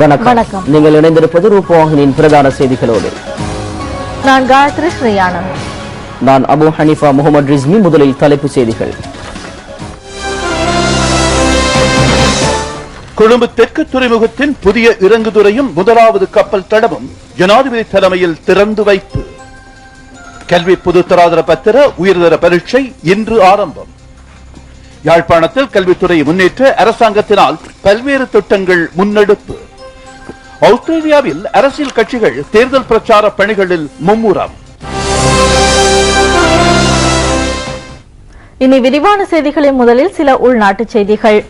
வணக்கம். நீங்கள் இணைந்திருப்பது ரூபவாகினியின் பிரதான செய்திகளோடு. நான் காயத்ரி ஸ்ரீயானந்த். நான் அபு ஹனிஃபா முகமது ரிஸ்மி. முதலில் தலைப்புச் செய்திகள். கொழும்பு தெற்கு துறைமுகத்தின் புதிய இறங்குதுறையும் முதலாவது கப்பல் தடமும் ஜனாதிபதி தலைமையில் திறந்து வைப்பு. கல்வி பொதுத்தராதர பத்திர உயர்தர பரீட்சை இன்று ஆரம்பம். யாழ்ப்பாணத்தில் கல்வித்துறையை முன்னேற்ற அரசாங்கத்தினால் பல்வேறு திட்டங்கள் முன்னெடுப்பு. ஆஸ்திரேலியாவில் அரசியல் கட்சிகள் தேர்தல் பிரச்சார பணிகளில் மும்முரம். இனி விரிவான செய்திகளின் முதலில் சில உள்நாட்டு செய்திகள்.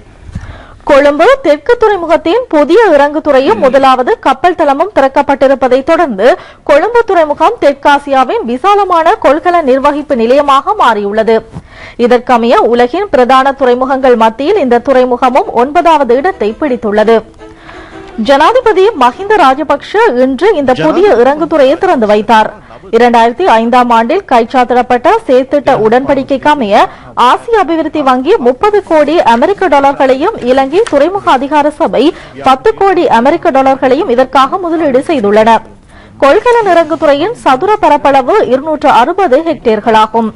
கொழும்பு தெற்கு துறைமுகத்தின் புதிய இறங்குதுறையும் முதலாவது கப்பல் தளமும் திறக்கப்பட்டிருப்பதை தொடர்ந்து கொழும்பு துறைமுகம் தெற்காசியாவின் விசாலமான கொள்கல நிர்வகிப்பு நிலையமாக மாறியுள்ளது. இதற்கமைய உலகின் பிரதான துறைமுகங்கள் மத்தியில் இந்த துறைமுகமும் 9வது இடத்தை பிடித்துள்ளது. ஜனாதிபதி மஹிந்த ராஜபக்ஷ இன்று இந்த புதிய இறங்குதுறையை திறந்து வைத்தார். 2005ஆம் ஆண்டில் கைச்சாத்திடப்பட்ட செயற்திட்ட உடன்படிக்கைக்கு அமைய ஆசிய அபிவிருத்தி வங்கி 30 கோடி அமெரிக்க டாலர்களையும் இலங்கை துறைமுக அதிகார சபை 10 கோடி அமெரிக்க டாலர்களையும் இதற்காக முதலீடு செய்துள்ளன. கொள்கலன் இறங்குதுறையின் சதுர பரப்பளவு 260 ஹெக்டேர்களாகும்.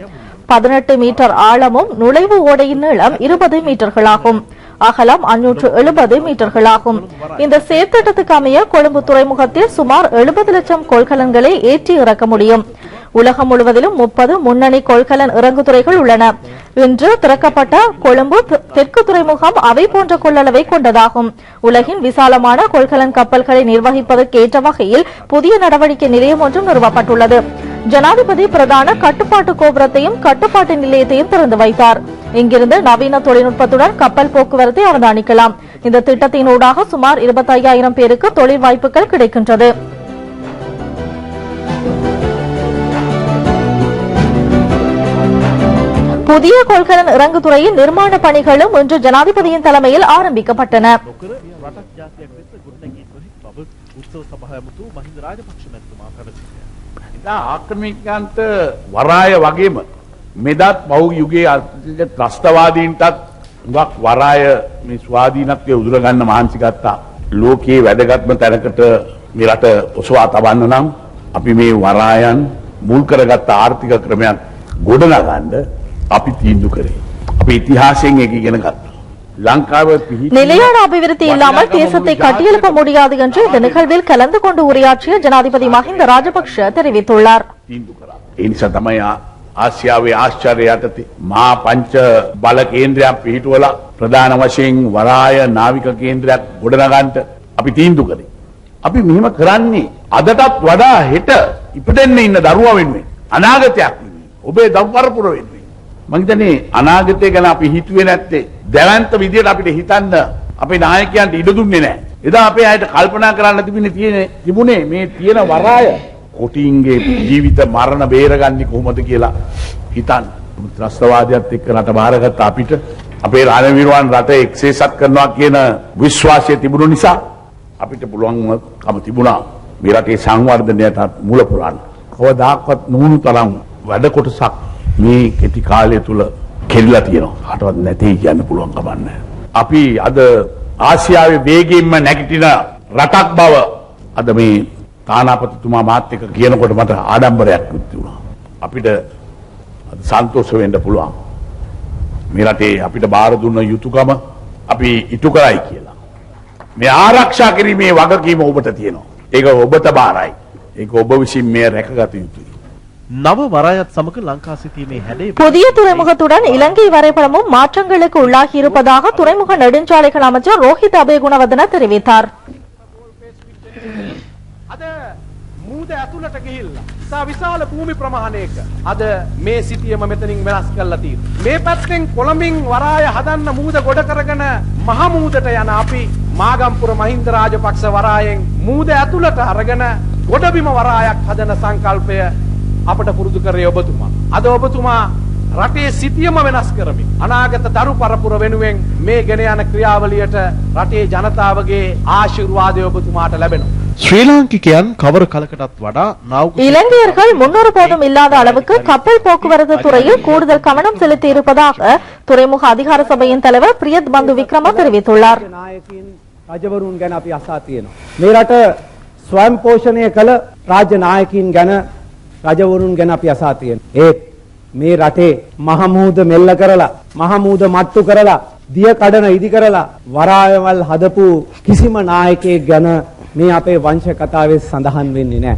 18 மீட்டர் ஆழமும் நுழைவு ஓடையின் நீளம் 20 மீட்டர்களாகும். அகலம் 570 மீட்டர்களாகும். இந்த செயற்திட்டத்துக்கு அமைய கொழும்பு துறைமுகத்தில் சுமார் 70 லட்சம் கொள்கலன்களை ஏற்றி இறக்க முடியும். உலகம் முழுவதிலும் 30 முன்னணி கொள்கலன் இறங்குதுறைகள் உள்ளன. இன்று திறக்கப்பட்ட கொழும்பு தெற்கு துறைமுகம் அவை போன்ற கொள்ளளவை கொண்டதாகும். உலகின் விசாலமான கொள்கலன் கப்பல்களை நிர்வகிப்பதற்கு ஏற்ற வகையில் புதிய நடவடிக்கை நிலையம் ஒன்றும் நிறுவப்பட்டுள்ளது. ஜனாதிபதி பிரதான கட்டுப்பாட்டு கோபுரத்தையும் கட்டுப்பாட்டு நிலையத்தையும் திறந்து வைத்தார். இங்கிருந்து நவீன தொழில்நுட்பத்துடன் கப்பல் போக்குவரத்தை அவதானிக்கலாம். இந்த திட்டத்தின் ஊடாக சுமார் 25,000 பேருக்கு தொழில் வாய்ப்புகள் கிடைக்கின்றது. புதிய கொள்கலன் இறங்குதுறையின் நிர்மாண பணிகளும் இன்று ஜனாதிபதியின் தலைமையில் ஆரம்பிக்கப்பட்டன. ආක්‍රමිකයන්ට වරාය වගේම මෙදත් බහු යුගයේ ත්‍රස්තවාදීන්ටත් හුඟක් වරාය මේ ස්වාධීනත්වය උදුරගන්න මහන්සි ගත්තා. ලෝකයේ වැදගත්ම තැනකට මේ රට ඔසවා තබන්න නම් අපි මේ වරායන් මුල් කරගත්ත ආර්ථික ක්‍රමයක් ගොඩනගන්න අපි තීන්දුව කරේ. අපි ඉතිහාසයෙන් ඒක ඉගෙන ගත්තා. நிலையான அபிவிருத்தி இல்லாமல் தேசத்தை கட்டியெழுப்ப முடியாது என்று இந்த நிகழ்வில் கலந்து கொண்டு உரையாற்றிய ஜனாதிபதி மஹிந்த ராஜபக்ஷ தெரிவித்துள்ளார். ආසියාවේ ආශ්චර්ය යටතේ මහා පංච බල කේන්ද්‍රයක් පිහිටුවලා ප්‍රධාන වශයෙන් වරාය නාවික කේන්ද්‍රයක් ගොඩනගන්නට අපි තීන්දුව කළේ. අපි මෙහෙම කරන්නේ අදටත් වඩා හෙට ඉපදෙන්න ඉන්න දරුවා වෙනුවෙන් අනාගතයක් වෙනුවෙන් ඔබේ දරු පරපුර වෙනුවෙන්. මම හිතන්නේ අනාගතය ගැන අපි හිතුවේ නැත්තේ දැවැන්ත විදියට අපිට හිතන්න අපේ නායකයන්ට ඉඩ දුන්නේ නැහැ. එදා අපේ අයට කල්පනා කරන්න තිබුණේ මේ තියෙන වරාය කොටින්ගේ ජීවිත මරණ බේරගන්නේ කොහොමද කියලා හිතන්න. ත්‍රස්තවාදයත් එක්ක රට බාරගත්ත අපිට අපේ රණවිරුවන් රට එක්සේසත් කරනවා කියන විශ්වාසය තිබුණු නිසා අපිට පුළුවන්කම තිබුණා මේ රටේ සංවර්ධනයට මුල පුරන්න. කවදාකවත් නුණු තරම් වැඩ කොටසක් මේ කෙටි කාලය තුල කෙරිලා තියෙනවා. කාටවත් නැtei කියන්න පුළුවන් කමක් නැහැ. අපි අද ආසියාවේ වේගයෙන්ම නැගිටින රටක් බව අද මේ තානාපතිතුමා මාත් එක්ක කියනකොට මට ආඩම්බරයක් වුණා. අපිට සන්තෝෂ වෙන්න පුළුවන්. මේ රටේ අපිට බාර දුන්න යුතුයකම අපි ඉටු කරයි කියලා. මේ ආරක්ෂා කිරීමේ වගකීම ඔබට තියෙනවා. ඒක ඔබට බාරයි. ඒක ඔබ විසින් මේ රැකගත යුතුයි. நவ வராயத் சமக்கு லங்கா சிட்டிமே ஹெடே புதிய துறைமுகத்துடன் இலங்கை வரைபடமும் மாற்றங்களுக்கு உள்ளாகி இருப்பதாக துறைமுக நெடுஞ்சாலைகள் அமைச்சர் ரோஹித் அபேகுணவர்தன தெரிவித்தார். අද මූද ඇතුළට ගිහිල්ලා සා විශාල භූමි ප්‍රමාණයක අද මේ සිටියම මෙතනින් වෙනස් කරලා තියෙනවා. මේ පැත්තෙන් කොළඹින් වරාය හදන්න මූද ගොඩ කරගෙන මහ මූදට යන අපි මාගම්පුර මහින්ද රාජපක්ෂ වරායෙන් මූද ඇතුළට අරගෙන ගොඩබිම වරායක් හදන සංකල්පය අපට පුරුදු කරේ ඔබතුමා. අද ඔබතුමා රටේ සිටියම වෙනස් කරමින් අනාගත දරු පරපුර වෙනුවෙන් මේ ගෙන යන ක්‍රියාවලියට රටේ ජනතාවගේ ආශිර්වාදය ඔබතුමාට ලැබෙනවා. ஸ்ரீலங்கியன் கவர் கலக்கடத் வடா இலங்கையர்கள் முன்னொரு போதும் இல்லாத அளவுக்கு கப்பல் போக்குவரத்து துறையில் கூடுதல் கவனம் செலுத்தி இருப்பதாக துறைமுக அதிகார சபையின் தலைவர் பிரியத் பந்து விக்ரம தெரிவித்துள்ளார். රජවරුන් ගැන අපි අසා තියෙනවා. මේ රට ස්වයං පෝෂණය කළ රාජ්‍ය නායකයින් ගැන රජවරුන් ගැන අපි අසා තියෙනවා. ඒත් මේ රටේ මහමුහුද මෙල්ල කරලා මහමුහුද මට්ටු කරලා දිය කඩන ඉදි කරලා වරායවල් හදපු කිසිම නායකයෙක් ගැන මේ අපේ වංශ කතාවේ සඳහන් වෙන්නේ නැහැ.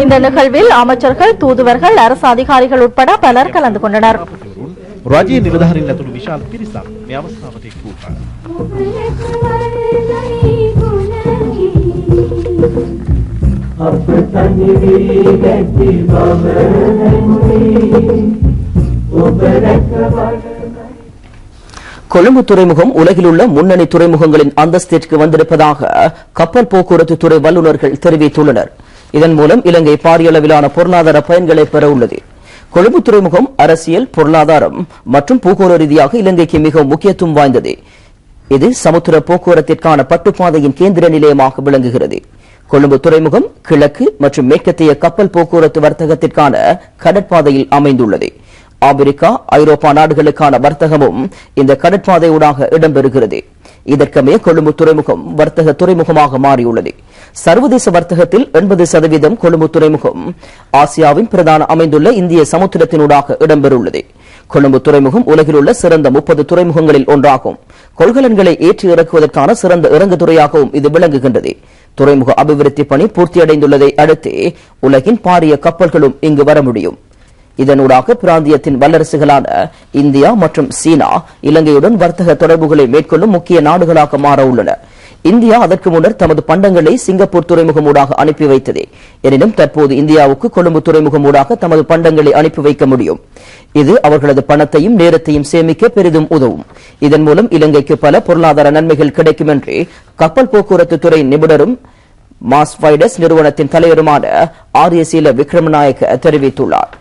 இந்த நிகழ்வில் அமைச்சர்கள் தூதுவர்கள் அரசு அதிகாரிகள் உட்பட பலர் கலந்து கொண்டனர். රජයේ නිලධාරීන් ඇතුළු විශාල පිරිසක් මේ අවස්ථාවට එක් වූහ. கொழும்பு துறைமுகம் உலகில் உள்ள முன்னணி துறைமுகங்களின் அந்தஸ்திற்கு வந்திருப்பதாக கப்பல் போக்குவரத்து துறை வல்லுநர்கள் தெரிவித்துள்ளனர். இதன் மூலம் இலங்கை பாரிய அளவிலான பொருளாதார பயன்களை பெற உள்ளது. கொழும்பு துறைமுகம் அரசியல், பொருளாதாரம் மற்றும் போக்குவரத்து ரீதியாக இலங்கைக்கு மிகவும் முக்கியத்துவம் வாய்ந்தது. இது சமுத்திர போக்குவரத்திற்கான பட்டுப்பாதையின் கேந்திர நிலையமாக விளங்குகிறது. கொழும்பு துறைமுகம் கிழக்கு மற்றும் மேற்கத்திய கப்பல் போக்குவரத்து வர்த்தகத்திற்கான கடற்பாதையில் அமைந்துள்ளது. ஆப்பிரிக்கா, ஐரோப்பா நாடுகளுக்கான வர்த்தகமும் இந்த கடற்பாதையூடாக இடம்பெறுகிறது. இதற்கமே கொழும்பு துறைமுகம் வர்த்தக துறைமுகமாக மாறியுள்ளது. சர்வதேச வர்த்தகத்தில் 80% கொழும்பு துறைமுகம் ஆசியாவின் பிரதான அமைந்துள்ள இந்திய சமுத்திரத்தினூடாக இடம்பெறுள்ளது. கொழும்பு துறைமுகம் உலகில் உள்ள சிறந்த 30 துறைமுகங்களில் ஒன்றாகும். கொள்கலன்களை ஏற்றி இறக்குவதற்கான சிறந்த இறங்குதுறையாகவும் இது விளங்குகின்றது. துறைமுக அபிவிருத்தி பணி பூர்த்தியடைந்துள்ளதை அடுத்து உலகின் பாரிய கப்பல்களும் இங்கு வர முடியும். இதனூடாக பிராந்தியத்தின் வல்லரசுகளான இந்தியா மற்றும் சீனா இலங்கையுடன் வர்த்தக தொடர்புகளை மேற்கொள்ளும் முக்கிய நாடுகளாக மாற உள்ளன. இந்தியா அதற்கு முன்னர் தமது பண்டங்களை சிங்கப்பூர் துறைமுகம் ஊடாக அனுப்பி வைத்தது. எனினும் தற்போது இந்தியாவுக்கு கொழும்பு துறைமுகம் ஊடாக தமது பண்டங்களை அனுப்பி வைக்க முடியும். இது அவர்களது பணத்தையும் நேரத்தையும் சேமிக்க பெரிதும் உதவும். இதன் மூலம் இலங்கைக்கு பல பொருளாதார நன்மைகள் கிடைக்கும் என்று கப்பல் போக்குவரத்து துறை நிபுணரும் மாஸ்வைடஸ் நிறுவனத்தின் தலைவருமான ஆரியசீல விக்ரமநாயக்க தெரிவித்துள்ளார்.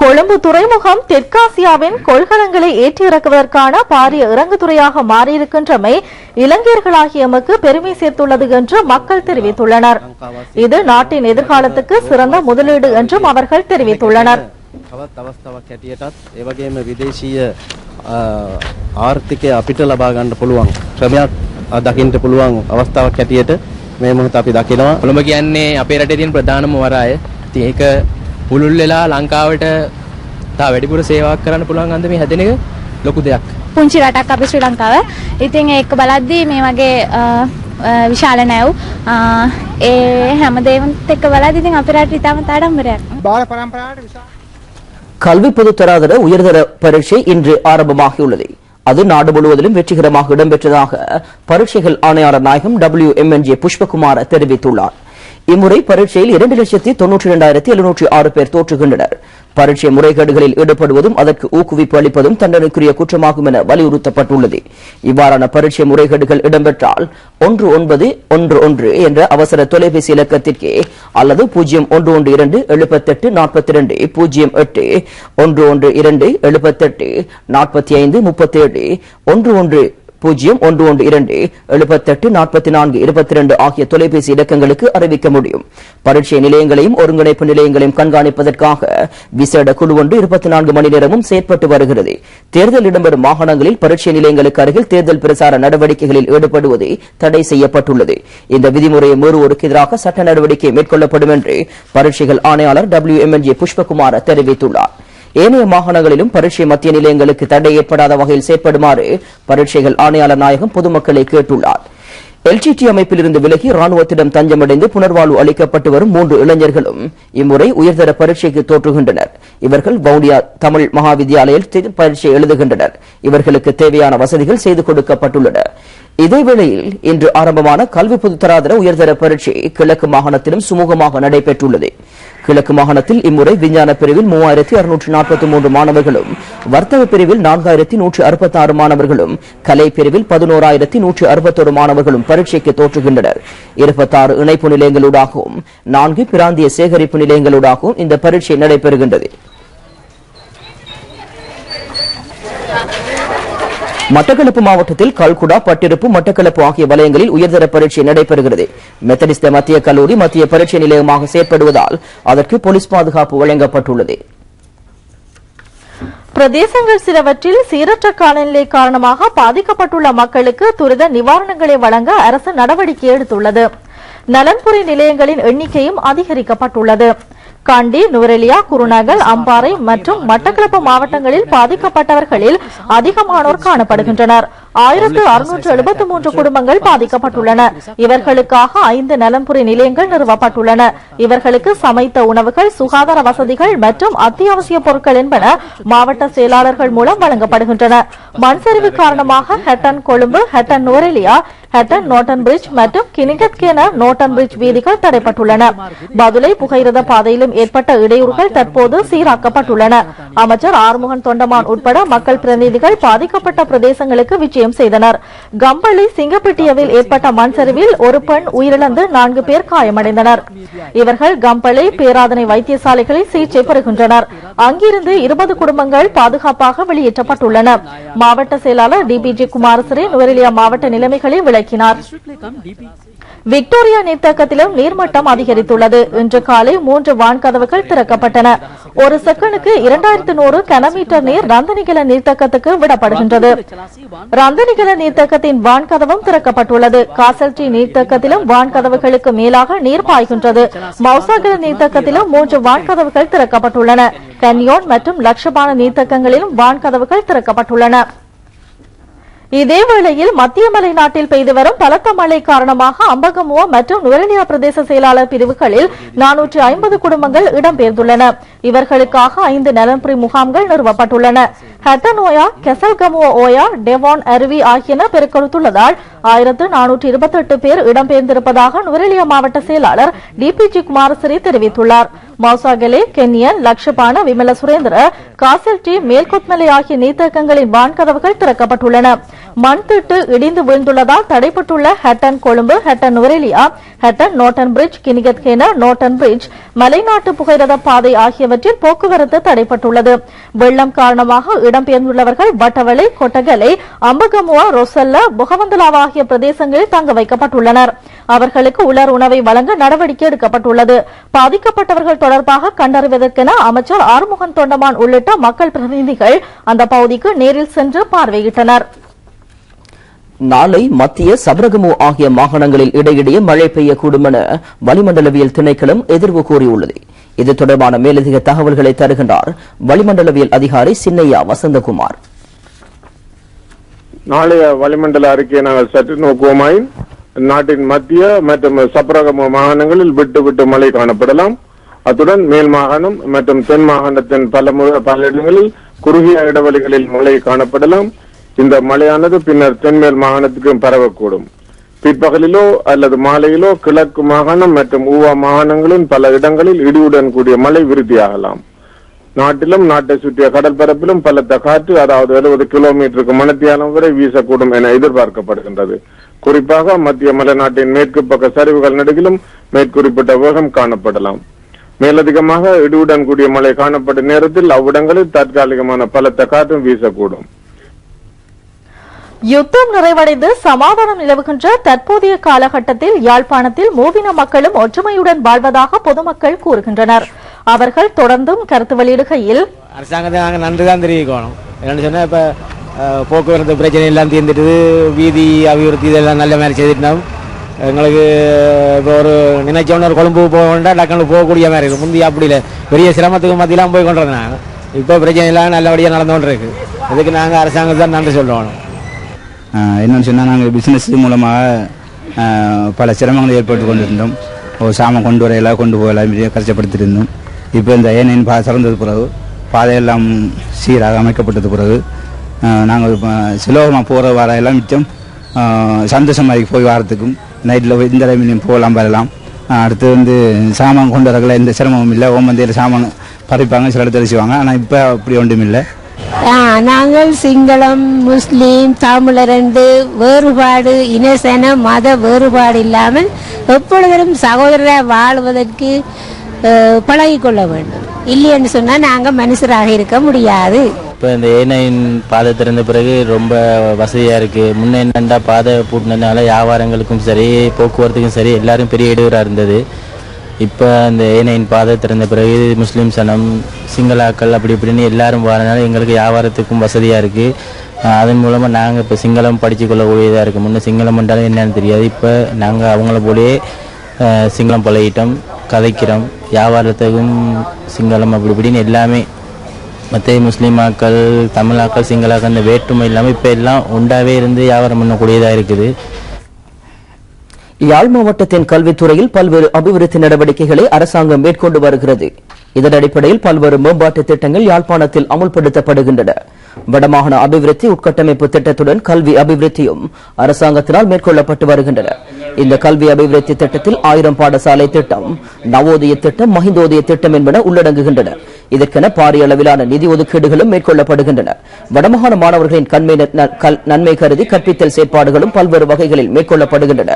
கொழும்பு துறைமுகம் தெற்காசியாவின் கொள்கலன்களை ஏற்றி இறக்குவதற்கான பாரிய இறங்குதுறையாக மாறியிருக்கின்றமை இலங்கையர்களாகிய எமக்கு பெருமை சேர்த்துள்ளது என்று மக்கள் தெரிவித்துள்ளனர். இது நாட்டின் எதிர்காலத்துக்கு சிறந்த முதலீடு என்றும் அவர்கள் தெரிவித்துள்ளனர். තවත් අවස්ථාවක් හැටියටත් ඒ වගේම විදේශීය ආර්ථිකය අපිට ලබා ගන්න පුළුවන් ක්‍රමයක් දකින්න පුළුවන් අවස්ථාවක් හැටියට මේ මොහොත අපි දකිනවා. කොළඹ කියන්නේ අපේ රටේ තියෙන ප්‍රධානම වරාය. ඉතින් ඒක පුළුල් වෙලා ලංකාවට තා වැඩිපුර සේවාවක් කරන්න පුළුවන් අන්දමේ හැදෙන එක ලොකු දෙයක්. පුංචි රටක් අපේ ශ්‍රී ලංකාව. ඉතින් ඒක බලද්දී මේ වගේ විශාල නැව් ඒ හැමදේම එක්ක බලද්දී ඉතින් අපේ රටේ ඉතාමත් ආඩම්බරයක්. බාල පරම්පරාවට විශාල கல்வி பொதுத்தராதர உயர்தர பரீட்சை இன்று ஆரம்பமாகியுள்ளது. அது நாடு முழுவதிலும் வெற்றிகரமாக இடம்பெற்றதாக பரீட்சைகள் ஆணையாளர் நாயகம் WMNJ புஷ்பகுமார் தெரிவித்துள்ளார். இம்முறை பரீட்சையில் 2,92,706 பேர் தோற்றுகின்றனர். பரீட்சை முறைகேடுகளில் ஈடுபடுவதும் அதற்கு ஊக்குவிப்பு அளிப்பதும் தண்டனைக்குரிய குற்றமாகும் என வலியுறுத்தப்பட்டுள்ளது. இவ்வாறான பரீட்சை முறைகேடுகள் இடம்பெற்றால் 1911 என்ற அவசர தொலைபேசி இலக்கத்திற்கே அல்லது 0112 78 42 08 112 78 45 37 11 0112 78 44 22 ஆகிய தொலைபேசி இலக்கங்களுக்கு அறிவிக்க முடியும். பரீட்சை நிலையங்களையும் ஒருங்கிணைப்பு நிலையங்களையும் கண்காணிப்பதற்காக விசேட குழு ஒன்று 24 மணி நேரமும் செயற்பட்டு வருகிறது. தேர்தல் இடம்பெறும் மாகாணங்களில் பரீட்சை நிலையங்களுக்கு அருகில் தேர்தல் பிரசார நடவடிக்கைகளில் ஈடுபடுவது தடை செய்யப்பட்டுள்ளது. இந்த விதிமுறையை மீறுவோருக்கு எதிராக சட்ட நடவடிக்கை மேற்கொள்ளப்படும் என்று பரீட்சைகள் ஆணையாளர் WMNJ புஷ்பகுமார் தெரிவித்துள்ளார். ஏனைய மாகாணங்களிலும் பரீட்சை மத்திய நிலையங்களுக்கு தடை ஏற்படாத வகையில் செயற்படுமாறு பரீட்சைகள் ஆணையாளர் நாயகம் பொதுமக்களை கேட்டுள்ளார். LTT அமைப்பில் இருந்து விலகி ராணுவத்திடம் தஞ்சமடைந்து புனர்வாழ்வு அளிக்கப்பட்டு வரும் 3 இளைஞர்களும் இம்முறை உயர்தர பரீட்சைக்கு தோற்றுகின்றனர். இவர்கள் வவுனியா தமிழ் மகாவித்யாலயில் பரீட்சை எழுதுகின்றனர். இவர்களுக்கு தேவையான வசதிகள் செய்து கொடுக்கப்பட்டுள்ளன. இதேவேளையில் இன்று ஆரம்பமான கல்வி பொதுத்தராதர உயர்தர பரீட்சை கிழக்கு மாகாணத்திலும் சுமூகமாக நடைபெற்றுள்ளது. கிழக்கு மாகாணத்தில் இம்முறை விஞ்ஞான பிரிவில் 3643 மாணவர்களும், வர்த்தக பிரிவில் 4166 மாணவர்களும், கலை பிரிவில் 11161 மாணவர்களும் பரீட்சைக்கு தோற்றுகின்றனர். 26 இணைப்பு நிலையங்களூடாகவும் 4 பிராந்திய சேகரிப்பு நிலையங்களூடாகவும் இந்த பரீட்சை நடைபெறுகின்றது. மட்டக்களப்பு மாவட்டத்தில் கல்குடா, பட்டிருப்பு, மட்டக்களப்பு ஆகிய வலயங்களில் உயர்தர பரீட்சை நடைபெறுகிறது. மெத்தடிஸ்ட் மத்திய கல்லூரி மத்திய பரீட்சை நிலையமாக செயற்படுவதால் அதற்கு போலீஸ் பாதுகாப்பு வழங்கப்பட்டுள்ளது. பிரதேசங்கள் சிலவற்றில் சீரற்ற காலநிலை காரணமாக பாதிக்கப்பட்டுள்ள மக்களுக்கு துரித நிவாரணங்களை வழங்க அரசு நடவடிக்கை எடுத்துள்ளது. நலன்புரி நிலையங்களின் எண்ணிக்கையும் அதிகரிக்கப்பட்டுள்ளது. காண்டி, நுவரெலியா, குருநாகல், அம்பாறை மற்றும் மட்டக்களப்பு மாவட்டங்களில் பாதிக்கப்பட்டவர்களில் அதிகமானோர் காணப்படுகின்றனர். 1673 குடும்பங்கள் பாதிக்கப்பட்டுள்ளன. இவர்களுக்காக 5 நலன்புரி நிலையங்கள் நிறுவப்பட்டுள்ளன. இவர்களுக்கு சமைத்த உணவுகள், சுகாதார வசதிகள் மற்றும் அத்தியாவசிய பொருட்கள் என்பன மாவட்ட செயலாளர்கள் மூலம் வழங்கப்படுகின்றன. மண்சரிவு காரணமாக ஹட்டன் கொழும்பு, ஹட்டன் நுவரெலியா, ஹட்டன் நோட்டன் பிரிட்ஜ் மற்றும் கினிகத்கேன நோட்டன் பிரிட்ஜ் வீதிகள் தடைப்பட்டுள்ளன. பதுளை புகையிரத பாதையிலும் ஏற்பட்ட இடையூறுகள் தற்போது சீராக்கப்பட்டுள்ளன. அமைச்சர் ஆறுமுகன் தொண்டமான் உட்பட மக்கள் பிரதிநிதிகள் பாதிக்கப்பட்ட பிரதேசங்களுக்கு விஜயம் செய்தனர். கம்பளி சிங்கப்பட்டியவில் ஏற்பட்ட மண் சரிவில் ஒரு பெண் உயிரிழந்து 4 பேர் காயமடைந்தனர். இவர்கள் கம்பளி பேராதனை வைத்தியசாலைகளில் சிகிச்சை பெறுகின்றனர். அங்கிருந்து 20 குடும்பங்கள் பாதுகாப்பாக வெளியேற்றப்பட்டுள்ளன. மாவட்ட செயலாளர் டிபிஜி குமாரசிறி நுவரெலியா மாவட்ட நிலைமைகளை விளக்கினார். விக்டோரியா நீர்த்தேக்கத்திலும் நீர்மட்டம் அதிகரித்துள்ளது. இன்று காலை 3 வான்கதவுகள் திறக்கப்பட்டன. ஒரு செகண்டுக்கு 2100 கனமீட்டர் நீர் ரந்தனிகல நீர்த்தேக்கத்துக்கு விடப்படுகின்றது. ரந்தனிகல நீர்த்தேக்கத்தின் வான்கதவும் திறக்கப்பட்டுள்ளது. காசல்டி நீர்த்தேக்கத்திலும் வான்கதவுகளுக்கு மேலாக நீர் பாய்கின்றது. மௌசாகல நீர்த்தேக்கத்திலும் 3 வான்கதவுகள் திறக்கப்பட்டுள்ளன. கன்யோன் மற்றும் லட்சபான நீர்த்தேக்கங்களிலும் வான்கதவுகள் திறக்கப்பட்டுள்ளன. இதேவேளையில் மத்திய மலை நாட்டில் பெய்து வரும் பலத்த மழை காரணமாக அம்பகமுவ மற்றும் நுவரெலியா பிரதேச செயலாளர் பிரிவுகளில் 450 குடும்பங்கள் இடம்பெயர்ந்துள்ளன. இவர்களுக்காக 5 நலன்புரி முகாம்கள் நிறுவப்பட்டுள்ளன. ஹட்டன் ஓயா, கெசல்கமுவ ஓயா, டெவான் அருவி ஆகியன பெருக்கெடுத்துள்ளதால் 1428 பேர் இடம்பெயர்ந்திருப்பதாக நுவரெலியா மாவட்ட செயலாளர் டிபிஜி குமாரசிறி தெரிவித்துள்ளார். மௌசாகலே, கென்யன், லட்சபான, விமல சுரேந்திர, காசல்டி, மேல்கொத்மலை ஆகிய நீர்த்தேக்கங்களின் வான்கதவுகள் திறக்கப்பட்டுள்ளன. மண் திட்டு இடிந்து வீழ்ந்துள்ளதால் தடைப்பட்டுள்ள ஹட்டன் கொழும்பு, ஹட்டன் நுவரெலியா, ஹட்டன் நோட்டன் பிரிட்ஜ், கினிகத்கேன நோட்டன் பிரிட்ஜ், மலைநாட்டு புகையிரத பாதை ஆகியவற்றில் போக்குவரத்து தடைப்பட்டுள்ளது. வெள்ளம் காரணமாக இடம்பெயர்ந்துள்ளவர்கள் வட்டவளை, கொட்டகலை, அம்பகமுவா, ரொசல்ல, புகவந்தலாவா ஆகிய பிரதேசங்களில் தங்க வைக்கப்பட்டுள்ளனர். அவர்களுக்கு உலர் உணவை வழங்க நடவடிக்கை எடுக்கப்பட்டுள்ளது. பாதிக்கப்பட்டவர்கள் தொடர்பாக கண்டறிவதற்கென அமைச்சர் ஆறுமுகன் தொண்டமான் உள்ளிட்ட மக்கள் பிரதிநிதிகள் அந்த பகுதிக்கு நேரில் சென்று பார்வையிட்டனர். நாளை மத்திய சபரகமு ஆகிய மாகாணங்களில் இடையிடையே மழை பெய்யக்கூடும் என வளிமண்டலவியல் திணைக்களம் எதிர்வு கூறியுள்ளது. இது தொடர்பான மேலதிக தகவல்களை தருகின்றார் வளிமண்டலவியல் அதிகாரி சின்னையா வசந்தகுமார். நாளைய வளிமண்டல அறிக்கையை நாங்கள் சற்று நோக்குவோமாய் நாட்டின் மத்திய மற்றும் சபரகமு மாகாணங்களில் விட்டு விட்டு மழை காணப்படலாம். அத்துடன் மேல் மாகாணம் மற்றும் தென் மாகாணத்தின் பல இடங்களில் குறுகிய இடைவெளிகளில் மழை காணப்படலாம். இந்த மழையானது பின்னர் தென்மேல் மாகாணத்துக்கும் பரவக்கூடும். பிற்பகலிலோ அல்லது மாலையிலோ கிழக்கு மாகாணம் மற்றும் ஊவா மாகாணங்களின் பல இடங்களில் இடியுடன் கூடிய மழை விருத்தியாகலாம். நாட்டிலும் நாட்டை சுற்றிய கடற்பரப்பிலும் பலத்த காற்று, அதாவது 70 கிலோமீட்டருக்கு மணித்தியாலம் வரை வீசக்கூடும் என எதிர்பார்க்கப்படுகின்றது. குறிப்பாக மத்திய மலைநாட்டின் மேற்கு பக்க சரிவுகள் நடுவிலும் மேற்குறிப்பிட்ட வேகம் காணப்படலாம். மேலதிகமாக இடியுடன் கூடிய மழை காணப்படும் நேரத்தில் அவ்விடங்களில் தற்காலிகமான பலத்த காற்றும் வீசக்கூடும். யுத்தம் நிறைவடைந்து சமாதானம் நிலவுகின்ற தற்போதைய காலகட்டத்தில் யாழ்ப்பாணத்தில் மூவின மக்களும் ஒற்றுமையுடன் வாழ்வதாக பொதுமக்கள் கூறுகின்றனர். அவர்கள் தொடர்ந்தும் கருத்து வெளியிடுகையில் அரசாங்கத்தை நாங்கள் நன்றி தான் தெரிவிக்கணும். என்னன்னு சொன்னா இப்ப போக்குவரத்து பிரச்சனை எல்லாம் தீர்ந்துட்டு வீதி அபிவிருத்தி இதெல்லாம் நல்ல மாதிரி செய்துட்டோம். எங்களுக்கு இப்போ ஒரு நினைச்சோன்னு ஒரு கொழும்பு போக வேண்டாம், டக்குனு போகக்கூடிய மாதிரி இருக்கு. முந்தைய அப்படி இல்லை, பெரிய சிரமத்துக்கு மத்தியெல்லாம் போய் கொண்டிருந்தோம். நாங்கள் இப்போ பிரச்சனை எல்லாம் நல்லபடியாக நடந்து கொண்டிருக்கு. இதுக்கு நாங்கள் அரசாங்கத்தை தான் நன்றி சொல்லணும். என்னென்னு சொன்னால் நாங்கள் பிஸ்னஸ் மூலமாக பல சிரமங்கள் ஏற்பட்டு கொண்டிருந்தோம். சாமான் கொண்டு வரையெல்லாம் கொண்டு போகலாம் கஷ்டப்படுத்திருந்தோம். இப்போ இந்த ஏனையின் திறந்தது பிறகு பாதையெல்லாம் சீராக அமைக்கப்பட்டது பிறகு நாங்கள் சுலோகமாக போகிற வர எல்லாம் மிச்சம் சந்தோஷமாக போய் வாரத்துக்கும் நைட்டில் இந்த டைம்லையும் போகலாம் வரலாம். அடுத்து சாமான் கொண்டு வரல எந்த சிரமமும் இல்லை. ஓமந்தையில் சாமான் பறிப்பாங்க, சில இடத்துல செய்வாங்க. ஆனால் இப்போ அப்படி ஒன்றும் இல்லை. நாங்கள் சிங்களம், முஸ்லீம், தமிழர் என்று வேறுபாடு, இனசன மத வேறுபாடு இல்லாமல் எப்பொழுதும் சகோதரராக வாழ்வதற்கு பழகிக்கொள்ள வேண்டும். இல்லைன்னு சொன்னால் நாங்கள் மனுஷராக இருக்க முடியாது. இப்போ இந்த A9 பாதை திறந்த பிறகு ரொம்ப வசதியாக இருக்குது. முன்ன என்னண்டா பாதை பூட்டினதுனால வியாபாரங்களுக்கும் சரி போக்குவரத்துக்கும் சரி எல்லாரும் பெரிய இடையூறாக இருந்தது. இப்போ இந்த A9 பாதை திறந்த பிறகு முஸ்லீம் சனம் சிங்களாக்கள் அப்படி இப்படின்னு எல்லாரும் வரனால எங்களுக்கு வியாபாரத்துக்கும் வசதியாக இருக்குது. அதன் மூலமாக நாங்கள் இப்போ சிங்களம் படித்து கொள்ளக்கூடியதாக இருக்குது. முன்னே சிங்களம் என்றாலும் என்னன்னு தெரியாது. இப்போ நாங்கள் அவங்கள போலயே சிங்களம் பழகிட்டோம், கதைக்கிறோம். வியாபாரத்துக்கும் சிங்களம் அப்படி இப்படின்னு எல்லாமே மற்ற முஸ்லீமாக்கள் தமிழாக்கள் சிங்களாக்கள் அந்த வேற்றுமை இல்லாமல் இப்போ எல்லாம் உண்டாவே இருந்து வியாபாரம் பண்ணக்கூடியதாக இருக்குது. யாழ் மாவட்டத்தின் கல்வித்துறையில் பல்வேறு அபிவிருத்தி நடவடிக்கைகளை அரசாங்கம் மேற்கொண்டு வருகிறது. இதன் அடிப்படையில் பல்வேறு மேம்பாட்டு திட்டங்கள் யாழ்ப்பாணத்தில் அமுல்படுத்தப்படுகின்றன. வடமாகாண அபிவிருத்தி உட்கட்டமைப்பு திட்டத்துடன் கல்வி அபிவிருத்தியும் அரசாங்கத்தினால் மேற்கொள்ளப்பட்டு வருகின்றன. இந்த கல்வி அபிவிருத்தி திட்டத்தில் 1000 பாடசாலை திட்டம், நவோதய திட்டம், மஹிந்தோதய திட்டம் என்பன உள்ளடங்குகின்றன. இதற்கென பாரிய அளவிலான நிதி ஒதுக்கீடுகளும் மேற்கொள்ளப்படுகின்றன. வடமாகாண மாணவர்களின் நன்மை கருதி கற்பித்தல் செயற்பாடுகளும் பல்வேறு வகைகளில் மேற்கொள்ளப்படுகின்றன.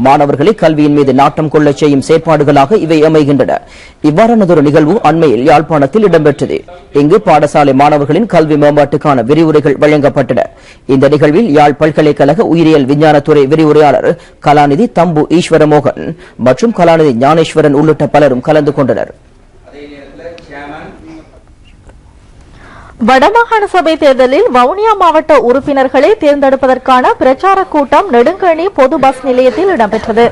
மாணவர்களை கல்வியின் மீது நாட்டம் கொள்ளச் செய்யும் செயற்பாடுகளாக இவை அமைகின்றன. இவ்வாறானதொரு நிகழ்வு அண்மையில் யாழ்ப்பாணத்தில் இடம்பெற்றது. இங்கு பாடசாலை மாணவர்களின் கல்வி மேம்பாட்டுக்கான விரிவுரைகள் வழங்கப்பட்டன. இந்த நிகழ்வில் யாழ் பல்கலைக்கழக உயிரியல் விஞ்ஞானத்துறை விரிவுரையாளர் கலாநிதி தம்பு ஈஸ்வரமோகன் மற்றும் கலாநிதி ஞானேஸ்வரன் உள்ளிட்ட பலரும் கலந்து கொண்டனர். வடமாகாண சபை தேர்தலில் வவுனியா மாவட்ட உறுப்பினர்களை தேர்ந்தெடுப்பதற்கான பிரச்சார கூட்டம் நெடுங்கணி பொது பஸ் நிலையத்தில் இடம்பெற்றது.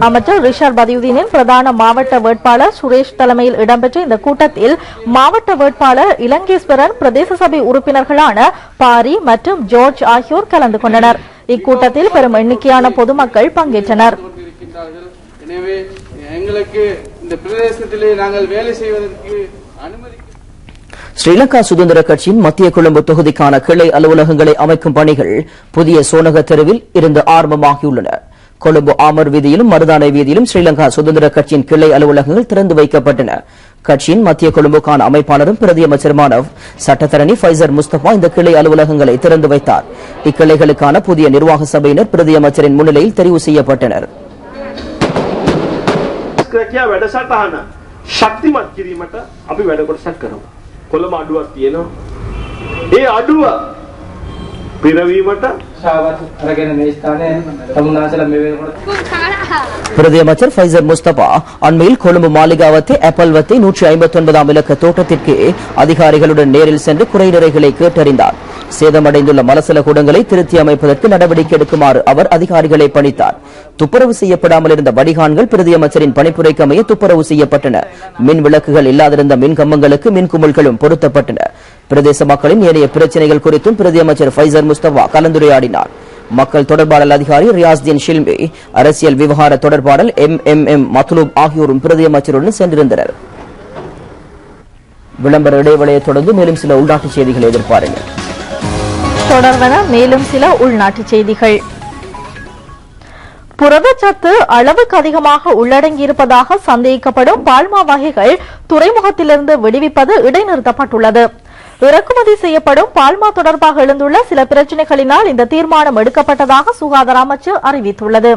அமைச்சர் ரிஷாட் பதியுதீனின் பிரதான மாவட்ட வேட்பாளர் சுரேஷ் தலைமையில் இடம்பெற்ற இந்த கூட்டத்தில் மாவட்ட வேட்பாளர் இலங்கேஸ்வரன், பிரதேச சபை உறுப்பினர்களான பாரி மற்றும் ஜார்ஜ் ஆகியோர் கலந்து கொண்டனர். இக்கூட்டத்தில் பெரும் எண்ணிக்கையான பொதுமக்கள் பங்கேற்றனர். எனவே எங்களுக்கு இந்த பிரதேசத்திலே நாங்கள் வேலை செய்வதற்கு அனுமதி. ஸ்ரீலங்கா சுதந்திர கட்சியின் மத்திய கொழும்பு தொகுதிக்கான கிளை அலுவலகங்களை அமைக்கும் பணிகள் புதிய சோனக தெருவில் இருந்து ஆரம்பமாகியுள்ளன. கொழும்பு ஆமர் வீதியிலும் மருதானை வீதியிலும் ஸ்ரீலங்கா சுதந்திர கட்சியின் கிளை அலுவலகங்கள் திறந்து வைக்கப்பட்டன. கட்சியின் மத்திய கொழும்புக்கான அமைப்பாளரும் பிரதி அமைச்சருமான சட்டத்தரணி ஃபைசர் முஸ்தபா இந்த கிளை அலுவலகங்களை திறந்து வைத்தார். இக்கிளைகளுக்கான புதிய நிர்வாக சபையினர் பிரதி அமைச்சரின் முன்னிலையில் தெரிவு செய்யப்பட்டனர். ශක්තිමත් කිරීමට අපි වැඩ කොටසක් කරමු. කොළඹ අඩුවක් තියෙනවා. ඒ අඩුව පිරවීමට ශාවත් අරගෙන මේ ස්ථානයේ තමුන්නාසලා මේ වෙනකොට பிரதி அமைச்சர் ஃபைசர் முஸ்தபா அண்மையில் கொழும்பு மாளிகாவத்தை அப்பல்வத்தை 159ஆம் இலக்க தோட்டத்திற்கு அதிகாரிகளுடன் நேரில் சென்று குறைநிறைகளை கேட்டறிந்தார். சேதமடைந்துள்ள மலசல கூடங்களை திருத்தி அமைப்பதற்கு நடவடிக்கை எடுக்குமாறு அவர் அதிகாரிகளை பணித்தார். துப்புரவு செய்யப்படாமல் இருந்த வடிகான்கள் பிரதி அமைச்சரின் பணிப்புரைக்கு அமைய துப்புரவு செய்யப்பட்டன. மின் விளக்குகள் இல்லாதிருந்த மின் கம்பங்களுக்கு மின் குமிழ்களும் பொருத்தப்பட்டன. பிரதேச மக்களின் ஏனைய பிரச்சனைகள் குறித்தும் பிரதி அமைச்சர் ஃபைசர் முஸ்தபா கலந்துரையாடினார். மக்கள் தொடர்பாடல் அதிகாரி ரியாஸ்தீன் ஷில்மி, அரசியல் விவகார தொடர்பாடல் MMM மத்லூப் ஆகியோரும் பிரதி அமைச்சருடன் சென்றிருந்தனர். விளம்பர இடைவெளியை தொடர்ந்து மேலும் சில உள்நாட்டு செய்திகளை எதிர்பாருங்கள். தொடர்வன மேலும் சில உள்நாட்டு செய்திகள். புரதச்சத்து அளவுக்கு அதிகமாக உள்ளடங்கியிருப்பதாக சந்தேகிக்கப்படும் பால்மா வகைகள் துறைமுகத்திலிருந்து விடுவிப்பது இடைநிறுத்தப்பட்டுள்ளது. இறக்குமதி செய்யப்படும் பால்மா தொடர்பாக எழுந்துள்ள சில பிரச்சினைகளினால் இந்த தீர்மானம் எடுக்கப்பட்டதாக சுகாதார அமைச்சு அறிவித்துள்ளது.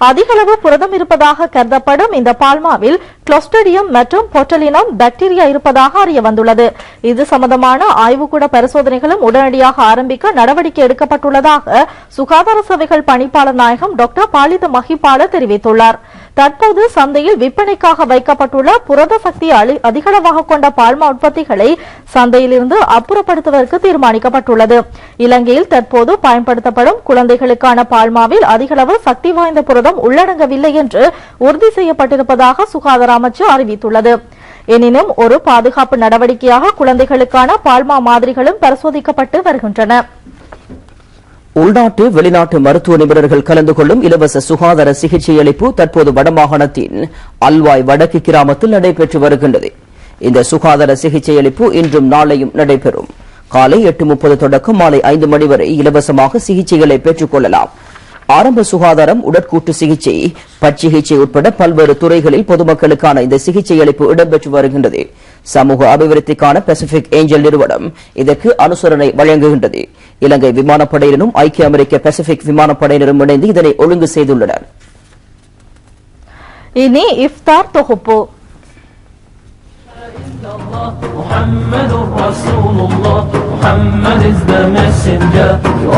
அதிகளவு புரதம் இருப்பதாக கருதப்படும் இந்த பால்மாவில் கிளோஸ்ட்ரிடியம் மற்றும் பொட்டலினம் பாக்டீரியா இருப்பதாக அறிய வந்துள்ளது. இது சம்பந்தமான ஆய்வுக்கூட பரிசோதனைகளும் உடனடியாக ஆரம்பிக்க நடவடிக்கை எடுக்கப்பட்டுள்ளதாக சுகாதார சேவைகள் பணிப்பாளர் நாயகம் டாக்டர் பாலித மஹிபால தெரிவித்துள்ளார். தற்போது சந்தையில் விற்பனைக்காக வைக்கப்பட்டுள்ள புரத சக்தி அதிகளவாக கொண்ட பால்மா உற்பத்திகளை சந்தையில் இருந்து அப்புறப்படுத்துவதற்கு தீர்மானிக்கப்பட்டுள்ளது. இலங்கையில் தற்போது பயன்படுத்தப்படும் குழந்தைகளுக்கான பால்மாவில் அதிகளவு சக்தி வாய்ந்த புரதம் உள்ளடங்கவில்லை என்று உறுதி செய்யப்பட்டிருப்பதாக சுகாதார அமைச்சு அறிவித்துள்ளது. எனினும் ஒரு பாதுகாப்பு நடவடிக்கையாக குழந்தைகளுக்கான பால்மா மாதிரிகளும் பரிசோதிக்கப்பட்டு வருகின்றன. உள்நாட்டு வெளிநாட்டு மருத்துவ நிபுணர்கள் கலந்து கொள்ளும் இலவச சுகாதார சிகிச்சை அளிப்பு தற்போது வடமாகாணத்தின் அல்வாய் வடக்கு கிராமத்தில் நடைபெற்று வருகின்றது. இந்த சுகாதார சிகிச்சை அளிப்பு இன்றும் நாளையும் நடைபெறும். காலை 8:30 தொடக்கம் மாலை 5 மணி வரை இலவசமாக சிகிச்சைகளை பெற்றுக் கொள்ளலாம். ஆரம்ப சுகாதாரம், உடற்கூட்டு சிகிச்சை, பற்சிகிச்சை உட்பட பல்வேறு துறைகளில் பொதுமக்களுக்கான இந்த சிகிச்சை அளிப்பு இடம்பெற்று வருகின்றது. சமூக அபிவிருத்திக்கான பசிபிக் ஏஞ்சல் நிறுவனம் இதற்கு அனுசரணை வழங்குகின்றது. இலங்கை விமானப்படையினரும் ஐக்கிய அமெரிக்க பசிபிக் விமானப்படையினரும் இணைந்து இதனை ஒழுங்கு செய்துள்ளனர். இனி இஃப்தார் தொகுப்பு. محمد رسول الله محمد is the messenger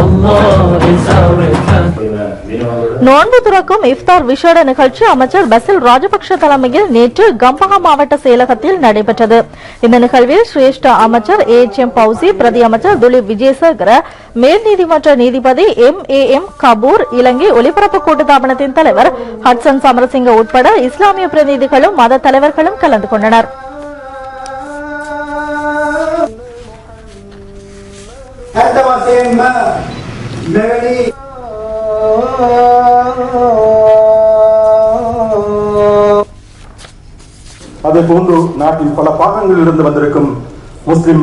Allah is our return. நோன்பு துறக்கும் இஃப்தார் விசேட நிகழ்ச்சி அமைச்சர் பசில் ராஜபக்ஷ தலைமையில் நேற்று கம்பஹா மாவட்ட செயலகத்தில் நடைபெற்றது. இந்த நிகழ்வில் சிரேஷ்ட அமைச்சர் HM பௌசி, பிரதி அமைச்சர் துலிப் விஜயசேகர, மேல் நீதிமன்ற நீதிபதி MAM கபூர், இலங்கை ஒலிபரப்பு கூட்டுத்தாபனத்தின் தலைவர் ஹட்சன் சமரசிங்க உட்பட இஸ்லாமிய பிரதிநிதிகளும் மத தலைவர்களும் கலந்து கொண்டனர். அதே போன்று நாட்டின் பல பாகங்களில் இருந்து வந்திருக்கும் முஸ்லிம்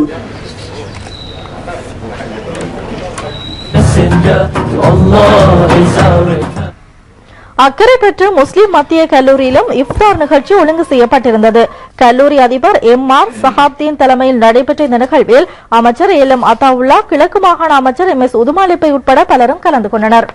அக்கறை பெற்ற முஸ்லிம் மத்திய கல்லூரியிலும் இஃப்தார் நிகழ்ச்சி ஒழுங்கு செய்யப்பட்டிருந்தது. கல்லூரி அதிபர் MR சஹாப்தீன் தலைமையில் நடைபெற்ற இந்த நிகழ்வில் அமைச்சர் LM அத்தாவுல்லா, கிழக்கு மாகாண அமைச்சர் MS உதுமாலிப்பை உட்பட பலரும் கலந்து கொண்டனர்.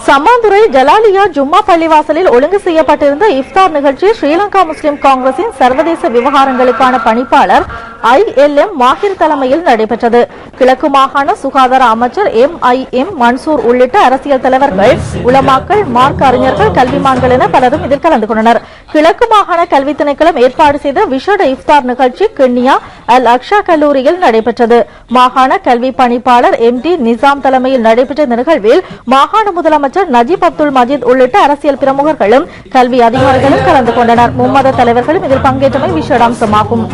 சம்மாந்துறை ஜலாலியா ஜும்மா பள்ளிவாசலில் ஒழுங்கு செய்யப்பட்டிருந்த இஃப்தார் நிகழ்ச்சி ஸ்ரீலங்கா முஸ்லிம் காங்கிரசின் சர்வதேச விவகாரங்களுக்கான பணிப்பாளர் ILM மாஹிர் தலைமையில் நடைபெற்றது. கிழக்கு மாகாண சுகாதார அமைச்சர் MIM மன்சூர் உள்ளிட்ட அரசியல் தலைவர்கள், உலமாக்கள், மார்க்க அறிஞர்கள், கல்விமான்கள் என பலரும் இதில் கலந்து கொண்டனர். கிழக்கு மாகாண கல்வி திணைக்களம் ஏற்பாடு செய்த விசேட இஃப்தார் நிகழ்ச்சி கிண்ணியா அல் அக்ஷா கல்லூரியில் நடைபெற்றது. மாகாண கல்வி பணிப்பாளர் MD நிசாம் தலைமையில் நடைபெற்ற இந்த நிகழ்வில் மாகாண முதலமைச்சர் நஜீப் அப்துல் மஜீத் உள்ளிட்ட அரசியல் பிரமுகர்களும் கல்வி அதிகாரிகளும் கலந்து கொண்டனர். மும்மத தலைவர்களும் இதில் பங்கேற்றமை விசேடாம்சமாகும்.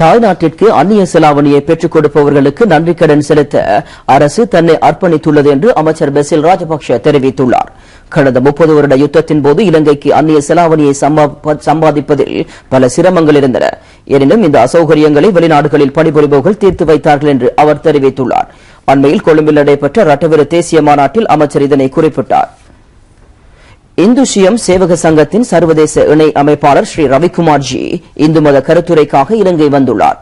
தாய்நாட்டிற்கு அந்நிய செலாவணியை பெற்றுக் கொடுப்பவர்களுக்கு நன்றி கடன் செலுத்த அரசு தன்னை அர்ப்பணித்துள்ளது என்று அமைச்சர் பசில் ராஜபக்ஷ தெரிவித்துள்ளார். கடந்த 30 வருட யுத்தத்தின் போது இலங்கைக்கு அந்நிய செலாவணியை சம்பாதிப்பதில் பல சிரமங்கள் இருந்தன. எனினும் இந்த அசௌகரியங்களை வெளிநாடுகளில் பணிபுரிபவர்கள் தீர்த்து வைத்தார்கள் என்று அவர் தெரிவித்துள்ளார். அண்மையில் கொழும்பில் நடைபெற்ற ரட்டவெரு தேசிய மாநாட்டில் அமைச்சர் இதனை குறிப்பிட்டார். இந்து சியம் சேவக சங்கத்தின் சர்வதேச இணை அமைப்பாளர் ஸ்ரீ ரவிக்குமார் ஜி இந்து மத கருத்துரைக்காக இலங்கை வந்துள்ளார்.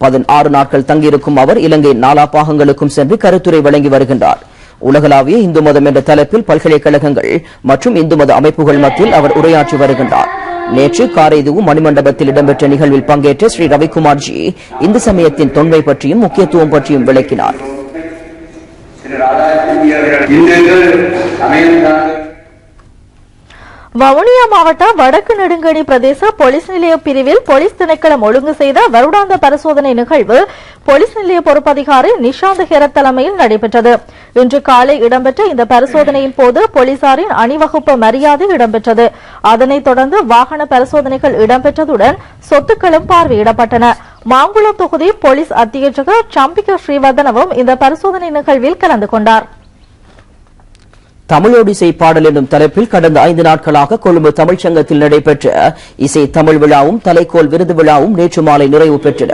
16 நாட்கள் தங்கியிருக்கும் அவர் இலங்கை நாலா பாகங்களுக்கும் சென்று கருத்துரை வழங்கி வருகின்றார். உலகளாவிய இந்து மதம் என்ற தலைப்பில் பல்கலைக்கழகங்கள் மற்றும் இந்து மத அமைப்புகள் மத்தியில் அவர் உரையாற்றி வருகின்றார். நேற்று காரைதுவு மணிமண்டபத்தில் இடம்பெற்ற நிகழ்வில் பங்கேற்ற ஸ்ரீ ரவிக்குமார் ஜி இந்து சமயத்தின் தொன்மை பற்றியும் முக்கியத்துவம் பற்றியும் விளக்கினார். வவுனியா மாவட்டம் வடக்கு நெடுங்கணி பிரதேச போலீஸ் நிலைய பிரிவில் போலீஸ் திணைக்களம் ஒழுங்கு செய்த வருடாந்த பரிசோதனை நிகழ்வு போலீஸ் நிலைய பொறுப்பதிகாரி நிஷாந்த் ஹெரத் தலைமையில் நடைபெற்றது. இன்று காலை இடம்பெற்ற இந்த பரிசோதனையின் போது போலீசாரின் அணிவகுப்பு மரியாதை இடம்பெற்றது. அதனைத் தொடர்ந்து வாகன பரிசோதனைகள் இடம்பெற்றதுடன் சொத்துக்களும் பார்வையிடப்பட்டன. மாங்குளம் தொகுதி போலீஸ் அத்தியட்சகர் சம்பிக ஸ்ரீவர்தனவும் இந்த பரிசோதனை நிகழ்வில் கலந்து கொண்டார். தமிழோடிசை பாடல் என்னும் தலைப்பில் கடந்த 5 நாட்களாக கொழும்பு தமிழ்ச் சங்கத்தில் நடைபெற்ற இசை தமிழ் விழாவும் தலைக்கோல் விருது விழாவும் நேற்று மாலை நிறைவு பெற்றன.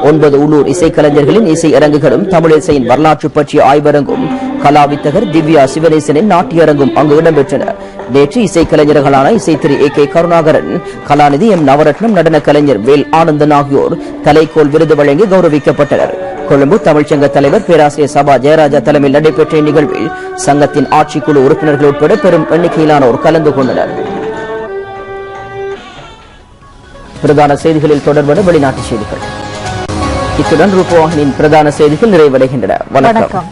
9 உள்ளூர் இசைக்கலைஞர்களின் இசை அரங்குகளும் தமிழிசையின் வரலாற்று பற்றிய ஆய்வரங்கும் கலாவித்தகர் திவ்யா சிவனேசனின் நாட்டியரங்கும் அங்கு இடம்பெற்றன. நேற்று இசைக்கலைஞர்களான இசைத்திரு AK கருணாகரன், கலாநிதி M நவரத்னம், நடன கலைஞர் வேல் ஆனந்தன் ஆகியோர் தலைக்கோல் விருது வழங்கி கௌரவிக்கப்பட்டனர். கொழும்பு தமிழ்ச்சங்க தலைவர் பேராசிரியர் சபா ஜெயராஜா தலைமையில் நடைபெற்ற நிகழ்வில் சங்கத்தின் ஆட்சிக்குழு உறுப்பினர்கள் உட்பட பெரும் எண்ணிக்கையிலானோர் கலந்து கொண்டனர். பிரதான செய்திகளில் தொடர்பான வெளிநாட்டு செய்திகள். இத்துடன் ரூபவாகினின் பிரதான செய்திகள் நிறைவடைகின்றன. வணக்கம்.